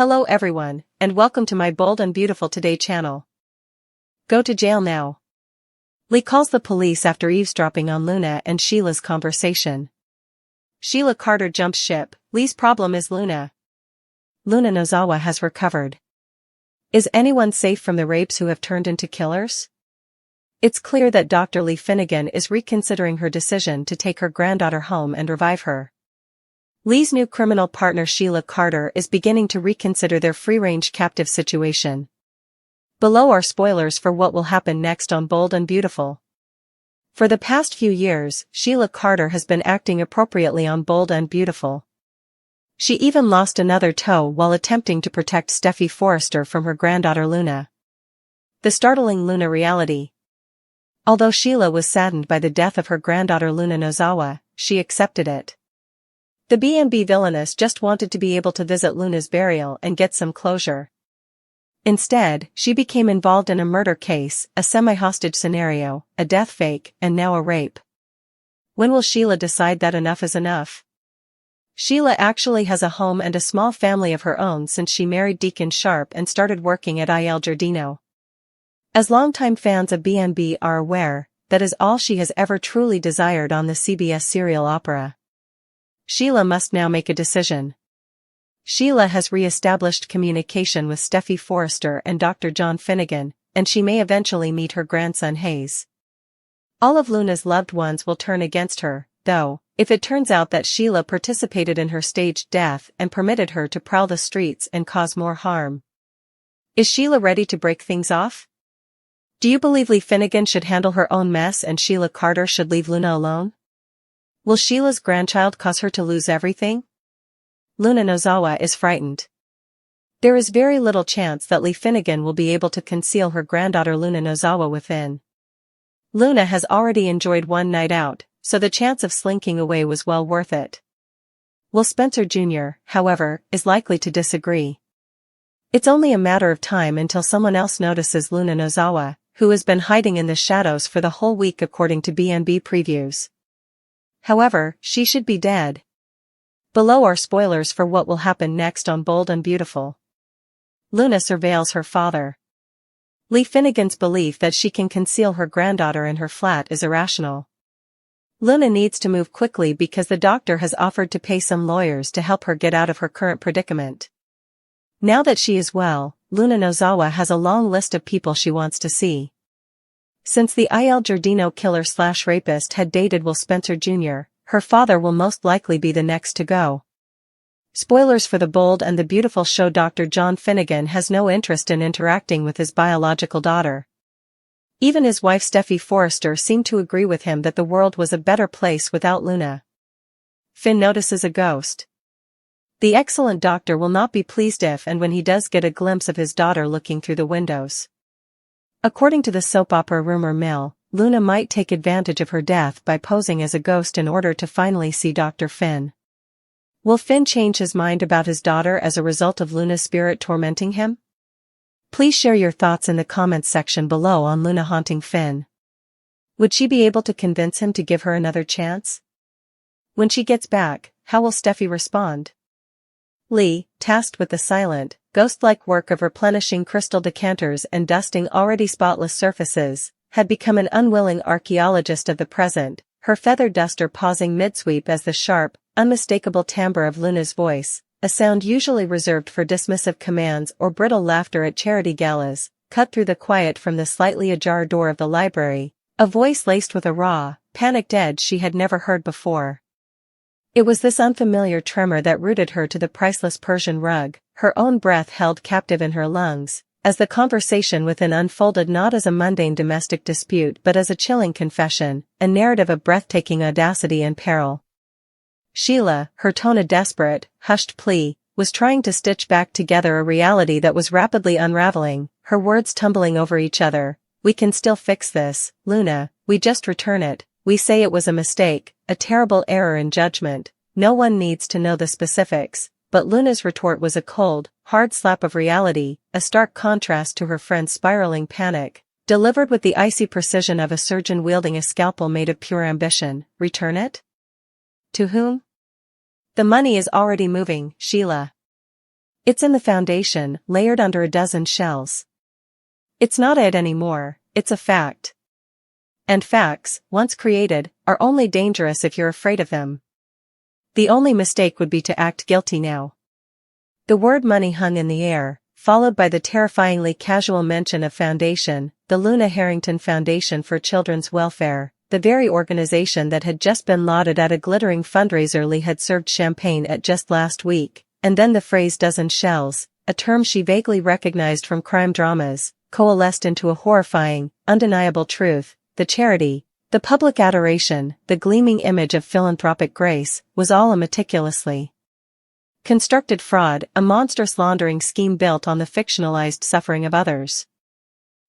Hello everyone, and welcome to my Bold and Beautiful Today channel. Go to jail now. Lee calls the police after eavesdropping on Luna and Sheila's conversation. Sheila Carter jumps ship. Lee's problem is Luna. Luna Nozawa has recovered. Is anyone safe from the rapes who have turned into killers? It's clear that Dr. Lee Finnegan is reconsidering her decision to take her granddaughter home and revive her. Lee's new criminal partner Sheila Carter is beginning to reconsider their free-range captive situation. Below are spoilers for what will happen next on Bold and Beautiful. For the past few years, Sheila Carter has been acting appropriately on Bold and Beautiful. She even lost another toe while attempting to protect Steffi Forrester from her granddaughter Luna. The startling Luna reality. Although Sheila was saddened by the death of her granddaughter Luna Nozawa, she accepted it. The B&B villainess just wanted to be able to visit Luna's burial and get some closure. Instead, she became involved in a murder case, a semi-hostage scenario, a death fake, and now a rape. When will Sheila decide that enough is enough? Sheila actually has a home and a small family of her own since she married Deacon Sharp and started working at Il Giardino. As longtime fans of B&B are aware, that is all she has ever truly desired on the CBS serial opera. Sheila must now make a decision. Sheila has re-established communication with Steffi Forrester and Dr. John Finnegan, and she may eventually meet her grandson Hayes. All of Luna's loved ones will turn against her, though, if it turns out that Sheila participated in her staged death and permitted her to prowl the streets and cause more harm. Is Sheila ready to break things off? Do you believe Lee Finnegan should handle her own mess and Sheila Carter should leave Luna alone? Will Sheila's grandchild cause her to lose everything? Luna Nozawa is frightened. There is very little chance that Lee Finnegan will be able to conceal her granddaughter Luna Nozawa within. Luna has already enjoyed one night out, so the chance of slinking away was well worth it. Will Spencer Jr., however, is likely to disagree. It's only a matter of time until someone else notices Luna Nozawa, who has been hiding in the shadows for the whole week according to B&B previews. However, she should be dead. Below are spoilers for what will happen next on Bold and Beautiful. Luna surveils her father. Lee Finnegan's belief that she can conceal her granddaughter in her flat is irrational. Luna needs to move quickly because the doctor has offered to pay some lawyers to help her get out of her current predicament. Now that she is well, Luna Nozawa has a long list of people she wants to see. Since the Il Giardino killer/rapist had dated Will Spencer Jr., her father will most likely be the next to go. Spoilers for the Bold and the Beautiful show. Dr. John Finnegan has no interest in interacting with his biological daughter. Even his wife Steffi Forrester seemed to agree with him that the world was a better place without Luna. Finn notices a ghost. The excellent doctor will not be pleased if and when he does get a glimpse of his daughter looking through the windows. According to the soap opera rumor mill, Luna might take advantage of her death by posing as a ghost in order to finally see Dr. Finn. Will Finn change his mind about his daughter as a result of Luna's spirit tormenting him? Please share your thoughts in the comments section below on Luna haunting Finn. Would she be able to convince him to give her another chance? When she gets back, how will Steffi respond? Lee, tasked with the silent, ghost-like work of replenishing crystal decanters and dusting already spotless surfaces, had become an unwilling archaeologist of the present, her feather duster pausing mid-sweep as the sharp, unmistakable timbre of Luna's voice, a sound usually reserved for dismissive commands or brittle laughter at charity galas, cut through the quiet from the slightly ajar door of the library, a voice laced with a raw, panicked edge she had never heard before. It was this unfamiliar tremor that rooted her to the priceless Persian rug, her own breath held captive in her lungs, as the conversation within unfolded not as a mundane domestic dispute but as a chilling confession, a narrative of breathtaking audacity and peril. Sheila, her tone a desperate, hushed plea, was trying to stitch back together a reality that was rapidly unraveling, her words tumbling over each other. We can still fix this, Luna, we just return it. We say it was a mistake, a terrible error in judgment, no one needs to know the specifics, but Luna's retort was a cold, hard slap of reality, a stark contrast to her friend's spiraling panic, delivered with the icy precision of a surgeon wielding a scalpel made of pure ambition. Return it? To whom? The money is already moving, Sheila. It's in the foundation, layered under a dozen shells. It's not it anymore, it's a fact. And facts, once created, are only dangerous if you're afraid of them. The only mistake would be to act guilty now. The word money hung in the air, followed by the terrifyingly casual mention of foundation, the Luna Harrington Foundation for Children's Welfare, the very organization that had just been lauded at a glittering fundraiser. Lee had served champagne at just last week, and then the phrase dozen shells, a term she vaguely recognized from crime dramas, coalesced into a horrifying, undeniable truth. The charity, the public adoration, the gleaming image of philanthropic grace, was all a meticulously constructed fraud, a monstrous laundering scheme built on the fictionalized suffering of others.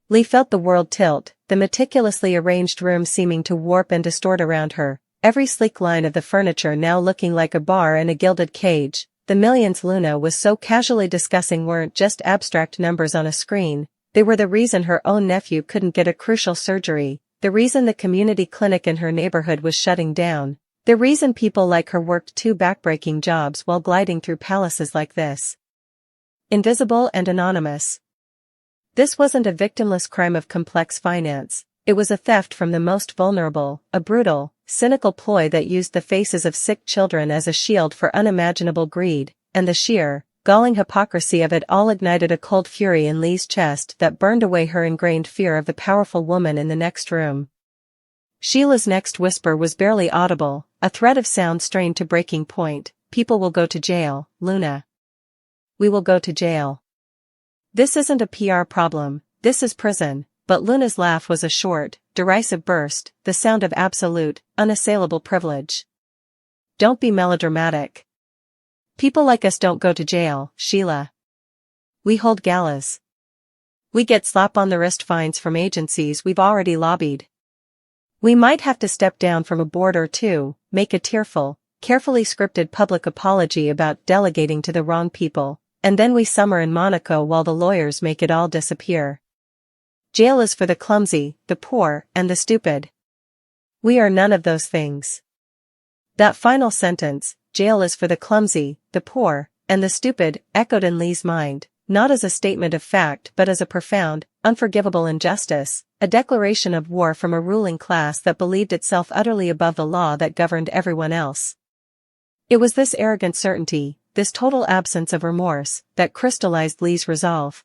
Lee felt the world tilt, the meticulously arranged room seeming to warp and distort around her, every sleek line of the furniture now looking like a bar in a gilded cage. The millions Luna was so casually discussing weren't just abstract numbers on a screen, they were the reason her own nephew couldn't get a crucial surgery, the reason the community clinic in her neighborhood was shutting down, the reason people like her worked two backbreaking jobs while gliding through palaces like this. Invisible and anonymous. This wasn't a victimless crime of complex finance, it was a theft from the most vulnerable, a brutal, cynical ploy that used the faces of sick children as a shield for unimaginable greed, and the sheer, galling hypocrisy of it all ignited a cold fury in Lee's chest that burned away her ingrained fear of the powerful woman in the next room. Sheila's next whisper was barely audible, a thread of sound strained to breaking point. People will go to jail, Luna. We will go to jail. This isn't a PR problem, this is prison. But Luna's laugh was a short, derisive burst, the sound of absolute, unassailable privilege. Don't be melodramatic. People like us don't go to jail, Sheila. We hold galas. We get slap-on-the-wrist fines from agencies we've already lobbied. We might have to step down from a board or two, make a tearful, carefully scripted public apology about delegating to the wrong people, and then we summer in Monaco while the lawyers make it all disappear. Jail is for the clumsy, the poor, and the stupid. We are none of those things. That final sentence, jail is for the clumsy, the poor, and the stupid, echoed in Lee's mind, not as a statement of fact but as a profound, unforgivable injustice, a declaration of war from a ruling class that believed itself utterly above the law that governed everyone else. It was this arrogant certainty, this total absence of remorse, that crystallized Lee's resolve.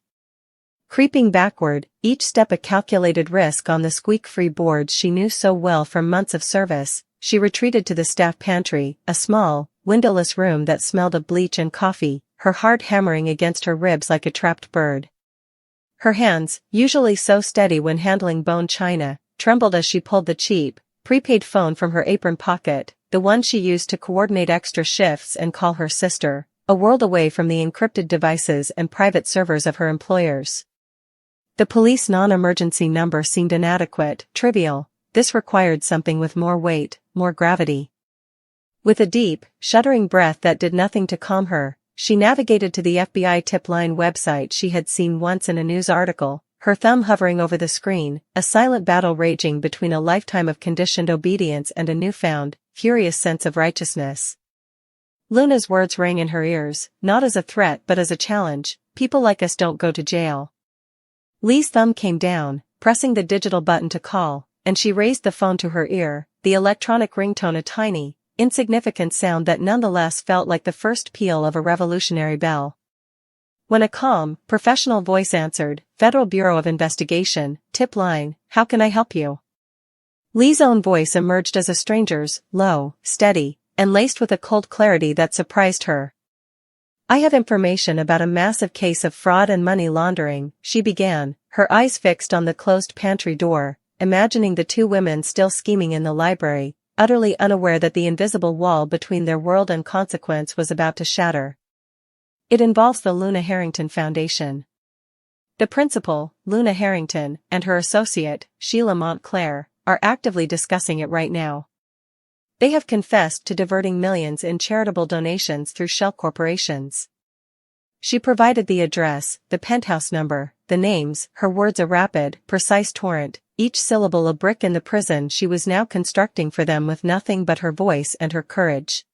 Creeping backward, each step a calculated risk on the squeak-free boards she knew so well from months of service, she retreated to the staff pantry, a small, windowless room that smelled of bleach and coffee, her heart hammering against her ribs like a trapped bird. Her hands, usually so steady when handling bone china, trembled as she pulled the cheap, prepaid phone from her apron pocket, the one she used to coordinate extra shifts and call her sister, a world away from the encrypted devices and private servers of her employers. The police non-emergency number seemed inadequate, trivial. This required something with more weight, more gravity. With a deep, shuddering breath that did nothing to calm her, she navigated to the FBI tip line website she had seen once in a news article, her thumb hovering over the screen, a silent battle raging between a lifetime of conditioned obedience and a newfound, furious sense of righteousness. Luna's words rang in her ears, not as a threat but as a challenge. People like us don't go to jail. Lee's thumb came down, pressing the digital button to call, and she raised the phone to her ear, the electronic ringtone a tiny, insignificant sound that nonetheless felt like the first peal of a revolutionary bell. When a calm, professional voice answered, Federal Bureau of Investigation, tip line, how can I help you? Lee's own voice emerged as a stranger's, low, steady, and laced with a cold clarity that surprised her. I have information about a massive case of fraud and money laundering, she began, her eyes fixed on the closed pantry door, imagining the two women still scheming in the library, utterly unaware that the invisible wall between their world and consequence was about to shatter. It involves the Luna Harrington Foundation. The principal, Luna Harrington, and her associate, Sheila Montclair, are actively discussing it right now. They have confessed to diverting millions in charitable donations through shell corporations. She provided the address, the penthouse number, the names, her words a rapid, precise torrent, each syllable a brick in the prison she was now constructing for them with nothing but her voice and her courage.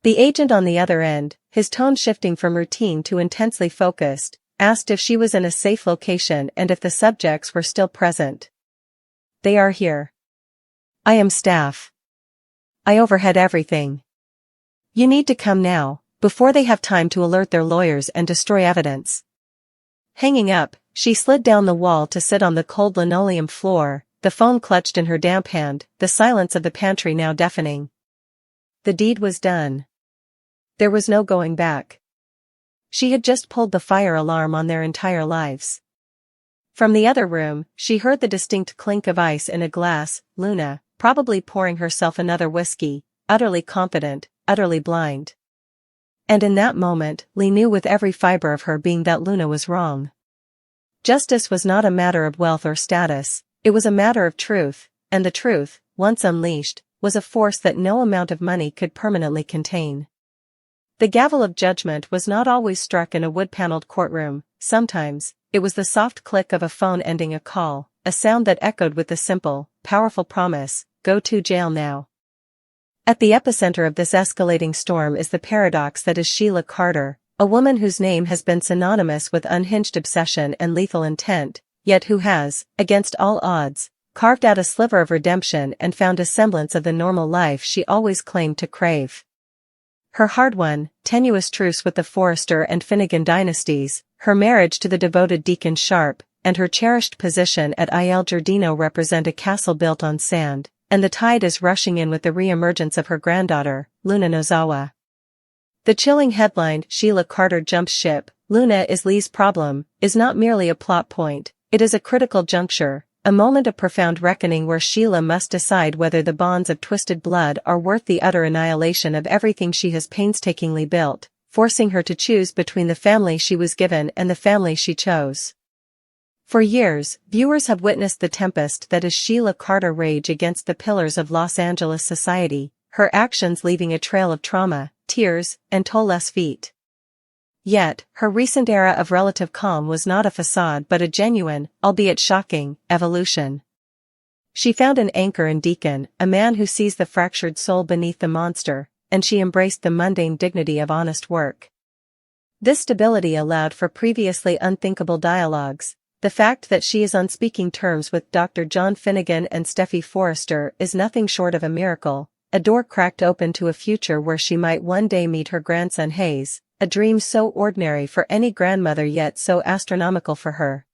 The agent on the other end, his tone shifting from routine to intensely focused, asked if she was in a safe location and if the subjects were still present. "They are here. I am staff. I overhead everything. You need to come now, before they have time to alert their lawyers and destroy evidence." Hanging up, she slid down the wall to sit on the cold linoleum floor, the phone clutched in her damp hand, the silence of the pantry now deafening. The deed was done. There was no going back. She had just pulled the fire alarm on their entire lives. From the other room, she heard the distinct clink of ice in a glass, Luna, probably pouring herself another whiskey, utterly confident, utterly blind. And in that moment, Lee knew with every fiber of her being that Luna was wrong. Justice was not a matter of wealth or status, it was a matter of truth, and the truth, once unleashed, was a force that no amount of money could permanently contain. The gavel of judgment was not always struck in a wood-paneled courtroom, sometimes, it was the soft click of a phone ending a call, a sound that echoed with the simple, powerful promise, "Go to jail now." At the epicenter of this escalating storm is the paradox that is Sheila Carter, a woman whose name has been synonymous with unhinged obsession and lethal intent, yet who has, against all odds, carved out a sliver of redemption and found a semblance of the normal life she always claimed to crave. Her hard-won, tenuous truce with the Forrester and Finnegan dynasties, her marriage to the devoted Deacon Sharp, and her cherished position at Il Giardino represent a castle built on sand, and the tide is rushing in with the re-emergence of her granddaughter, Luna Nozawa. The chilling headline, "Sheila Carter Jumps Ship, Luna is Lee's Problem," is not merely a plot point, it is a critical juncture, a moment of profound reckoning where Sheila must decide whether the bonds of twisted blood are worth the utter annihilation of everything she has painstakingly built, forcing her to choose between the family she was given and the family she chose. For years, viewers have witnessed the tempest that is Sheila Carter rage against the pillars of Los Angeles society, her actions leaving a trail of trauma, tears, and toeless feet. Yet, her recent era of relative calm was not a facade but a genuine, albeit shocking, evolution. She found an anchor in Deacon, a man who sees the fractured soul beneath the monster, and she embraced the mundane dignity of honest work. This stability allowed for previously unthinkable dialogues. The fact that she is on speaking terms with Dr. John Finnegan and Steffi Forrester is nothing short of a miracle, a door cracked open to a future where she might one day meet her grandson Hayes, a dream so ordinary for any grandmother yet so astronomical for her.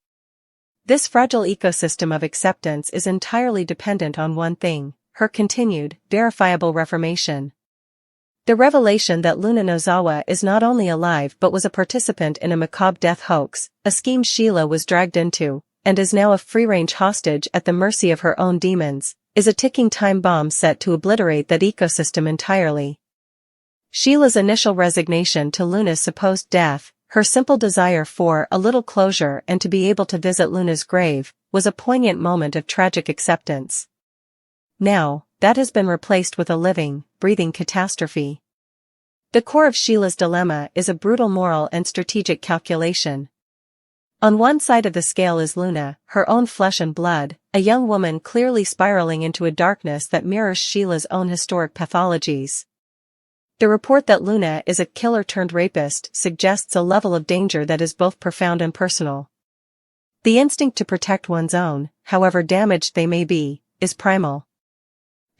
This fragile ecosystem of acceptance is entirely dependent on one thing, her continued, verifiable reformation. The revelation that Luna Nozawa is not only alive but was a participant in a macabre death hoax, a scheme Sheila was dragged into, and is now a free-range hostage at the mercy of her own demons, is a ticking time bomb set to obliterate that ecosystem entirely. Sheila's initial resignation to Luna's supposed death, her simple desire for a little closure and to be able to visit Luna's grave, was a poignant moment of tragic acceptance. Now, that has been replaced with a living, breathing catastrophe. The core of Sheila's dilemma is a brutal moral and strategic calculation. On one side of the scale is Luna, her own flesh and blood, a young woman clearly spiraling into a darkness that mirrors Sheila's own historic pathologies. The report that Luna is a killer-turned-rapist suggests a level of danger that is both profound and personal. The instinct to protect one's own, however damaged they may be, is primal.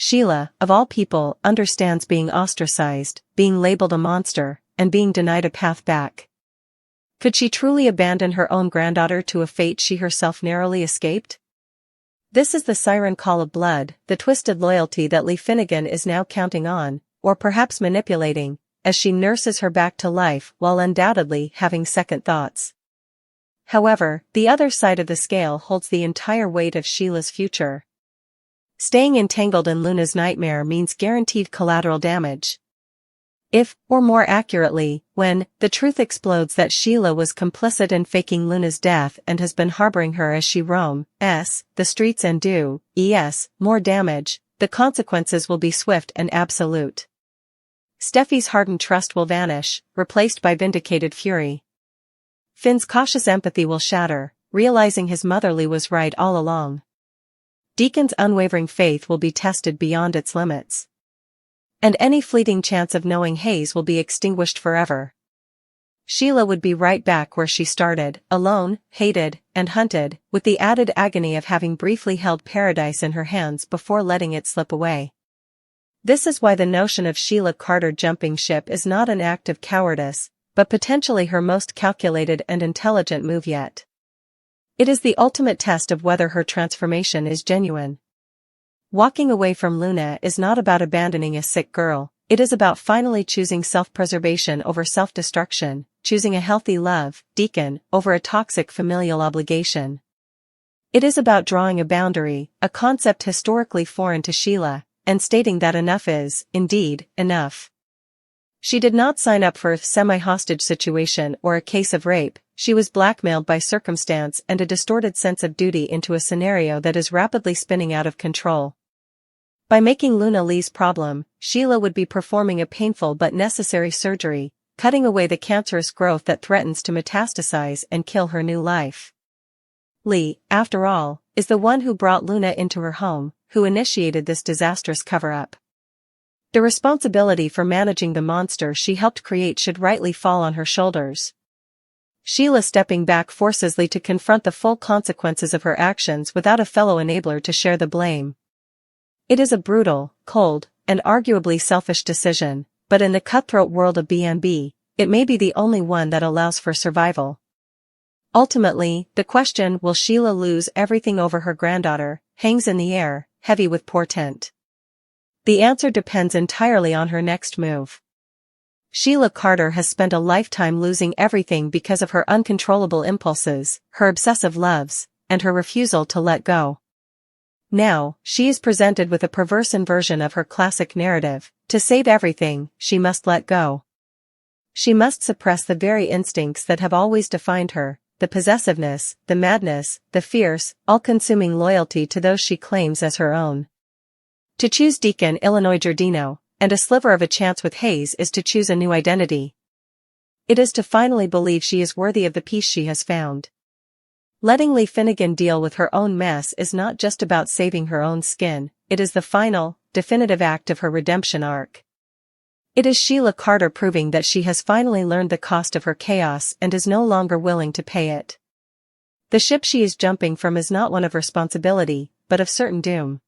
Sheila, of all people, understands being ostracized, being labeled a monster, and being denied a path back. Could she truly abandon her own granddaughter to a fate she herself narrowly escaped? This is the siren call of blood, the twisted loyalty that Lee Finnegan is now counting on, or perhaps manipulating, as she nurses her back to life while undoubtedly having second thoughts. However, the other side of the scale holds the entire weight of Sheila's future. Staying entangled in Luna's nightmare means guaranteed collateral damage. If, or more accurately, when, the truth explodes that Sheila was complicit in faking Luna's death and has been harboring her as she roams the streets and do, more damage, the consequences will be swift and absolute. Steffi's hardened trust will vanish, replaced by vindicated fury. Finn's cautious empathy will shatter, realizing his motherly was right all along. Deacon's unwavering faith will be tested beyond its limits. And any fleeting chance of knowing Hayes will be extinguished forever. Sheila would be right back where she started, alone, hated, and hunted, with the added agony of having briefly held paradise in her hands before letting it slip away. This is why the notion of Sheila Carter jumping ship is not an act of cowardice, but potentially her most calculated and intelligent move yet. It is the ultimate test of whether her transformation is genuine. Walking away from Luna is not about abandoning a sick girl, it is about finally choosing self-preservation over self-destruction, choosing a healthy love, Deacon, over a toxic familial obligation. It is about drawing a boundary, a concept historically foreign to Sheila, and stating that enough is, indeed, enough. She did not sign up for a semi-hostage situation or a case of rape, she was blackmailed by circumstance and a distorted sense of duty into a scenario that is rapidly spinning out of control. By making Luna Lee's problem, Sheila would be performing a painful but necessary surgery, cutting away the cancerous growth that threatens to metastasize and kill her new life. Lee, after all, is the one who brought Luna into her home, who initiated this disastrous cover-up. The responsibility for managing the monster she helped create should rightly fall on her shoulders. Sheila stepping back forces Lee to confront the full consequences of her actions without a fellow enabler to share the blame. It is a brutal, cold, and arguably selfish decision, but in the cutthroat world of B&B, it may be the only one that allows for survival. Ultimately, the question, will Sheila lose everything over her granddaughter, hangs in the air, heavy with portent. The answer depends entirely on her next move. Sheila Carter has spent a lifetime losing everything because of her uncontrollable impulses, her obsessive loves, and her refusal to let go. Now, she is presented with a perverse inversion of her classic narrative: to save everything, she must let go. She must suppress the very instincts that have always defined her, the possessiveness, the madness, the fierce, all-consuming loyalty to those she claims as her own. To choose Deacon Illinois Giardino, and a sliver of a chance with Hayes, is to choose a new identity. It is to finally believe she is worthy of the peace she has found. Letting Lee Finnegan deal with her own mess is not just about saving her own skin, it is the final, definitive act of her redemption arc. It is Sheila Carter proving that she has finally learned the cost of her chaos and is no longer willing to pay it. The ship she is jumping from is not one of responsibility, but of certain doom.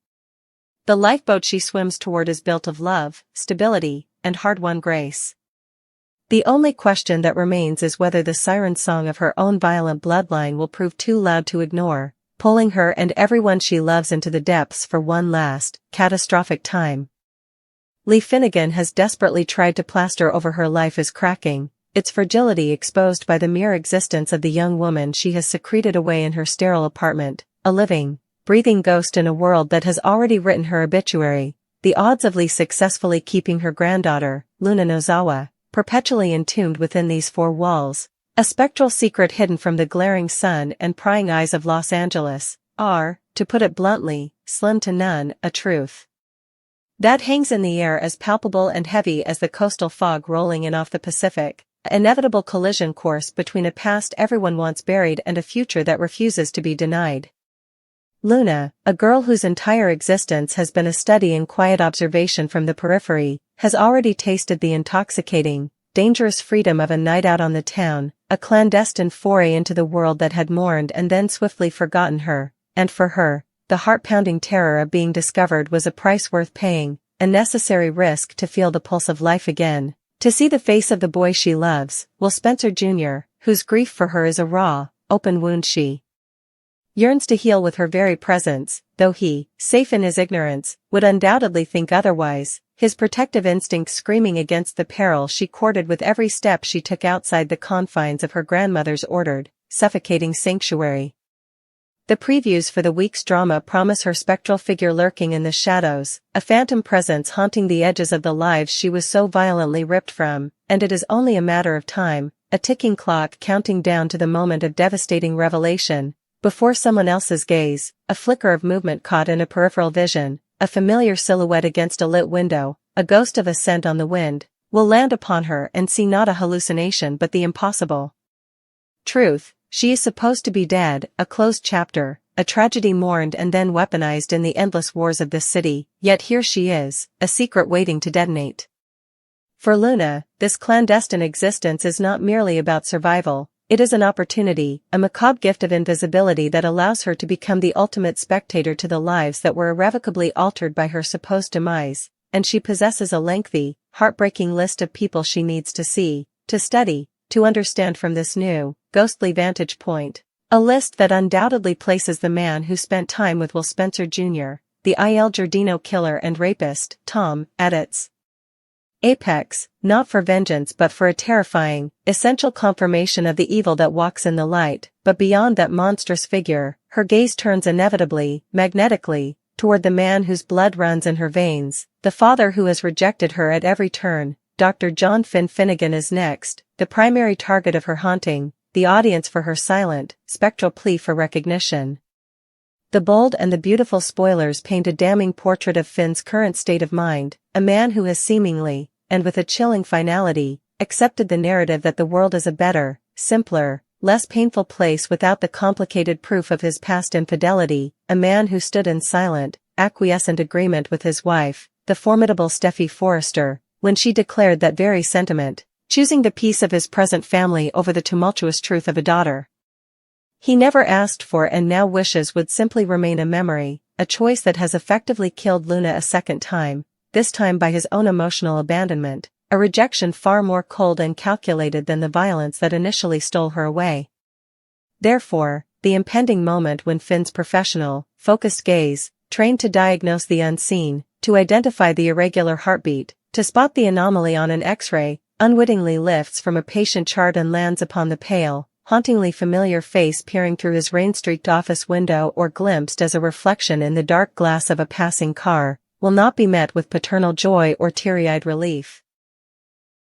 The lifeboat she swims toward is built of love, stability, and hard-won grace. The only question that remains is whether the siren song of her own violent bloodline will prove too loud to ignore, pulling her and everyone she loves into the depths for one last, catastrophic time. Lee Finnegan has desperately tried to plaster over her life as cracking, its fragility exposed by the mere existence of the young woman she has secreted away in her sterile apartment, a living, breathing ghost in a world that has already written her obituary. The odds of Lee successfully keeping her granddaughter, Luna Nozawa, perpetually entombed within these four walls, a spectral secret hidden from the glaring sun and prying eyes of Los Angeles, are, to put it bluntly, slim to none, a truth that hangs in the air as palpable and heavy as the coastal fog rolling in off the Pacific, an inevitable collision course between a past everyone wants buried and a future that refuses to be denied. Luna, a girl whose entire existence has been a study in quiet observation from the periphery, has already tasted the intoxicating, dangerous freedom of a night out on the town, a clandestine foray into the world that had mourned and then swiftly forgotten her, and for her, the heart-pounding terror of being discovered was a price worth paying, a necessary risk to feel the pulse of life again, to see the face of the boy she loves, Will Spencer Jr., whose grief for her is a raw, open wound she yearns to heal with her very presence, though he, safe in his ignorance, would undoubtedly think otherwise, his protective instinct screaming against the peril she courted with every step she took outside the confines of her grandmother's ordered, suffocating sanctuary. The previews for the week's drama promise her spectral figure lurking in the shadows, a phantom presence haunting the edges of the lives she was so violently ripped from, and it is only a matter of time, a ticking clock counting down to the moment of devastating revelation, before someone else's gaze, a flicker of movement caught in a peripheral vision, a familiar silhouette against a lit window, a ghost of a scent on the wind, will land upon her and see not a hallucination but the impossible truth, She is supposed to be dead, a closed chapter, a tragedy mourned and then weaponized in the endless wars of this city, yet here she is, a secret waiting to detonate. For Luna, this clandestine existence is not merely about survival, it is an opportunity, a macabre gift of invisibility that allows her to become the ultimate spectator to the lives that were irrevocably altered by her supposed demise, and she possesses a lengthy, heartbreaking list of people she needs to see, to study, to understand from this new, ghostly vantage point. A list that undoubtedly places the man who spent time with Will Spencer Jr., the Il Giardino killer and rapist, Tom, at its apex, not for vengeance but for a terrifying, essential confirmation of the evil that walks in the light, but beyond that monstrous figure, her gaze turns inevitably, magnetically, toward the man whose blood runs in her veins, the father who has rejected her at every turn. Dr. John Finnegan is next, the primary target of her haunting, the audience for her silent, spectral plea for recognition. The bold and the beautiful spoilers paint a damning portrait of Finn's current state of mind, a man who has seemingly, and with a chilling finality, accepted the narrative that the world is a better, simpler, less painful place without the complicated proof of his past infidelity, a man who stood in silent, acquiescent agreement with his wife, the formidable Steffi Forrester, when she declared that very sentiment, choosing the peace of his present family over the tumultuous truth of a daughter he never asked for and now wishes would simply remain a memory, a choice that has effectively killed Luna a second time, this time by his own emotional abandonment, a rejection far more cold and calculated than the violence that initially stole her away. Therefore, the impending moment when Finn's professional, focused gaze, trained to diagnose the unseen, to identify the irregular heartbeat, to spot the anomaly on an X-ray, unwittingly lifts from a patient chart and lands upon the pale, hauntingly familiar face peering through his rain-streaked office window or glimpsed as a reflection in the dark glass of a passing car, will not be met with paternal joy or teary-eyed relief.